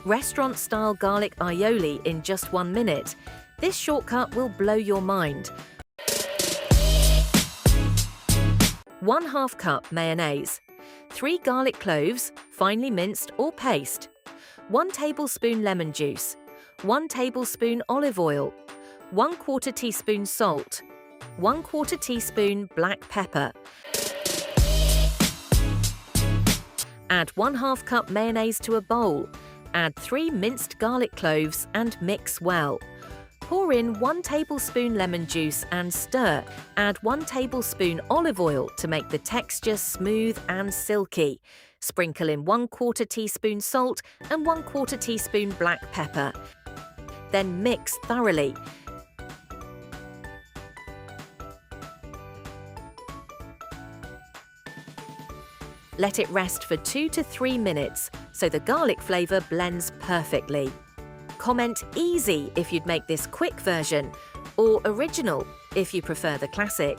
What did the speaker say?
Restaurant-style garlic aioli in just 1 minute. This shortcut will blow your mind. 1/2 cup mayonnaise. 3 garlic cloves, finely minced or paste. 1 tablespoon lemon juice. 1 tablespoon olive oil. 1/4 teaspoon salt. 1/4 teaspoon black pepper. Add 1/2 cup mayonnaise to a bowl. Add 3 minced garlic cloves and mix well. Pour in 1 tablespoon lemon juice and stir. Add 1 tablespoon olive oil to make the texture smooth and silky. Sprinkle in 1/4 teaspoon salt and 1/4 teaspoon black pepper. Then mix thoroughly. Let it rest for 2 to 3 minutes so the garlic flavour blends perfectly. Comment easy if you'd make this quick version, or original if you prefer the classic.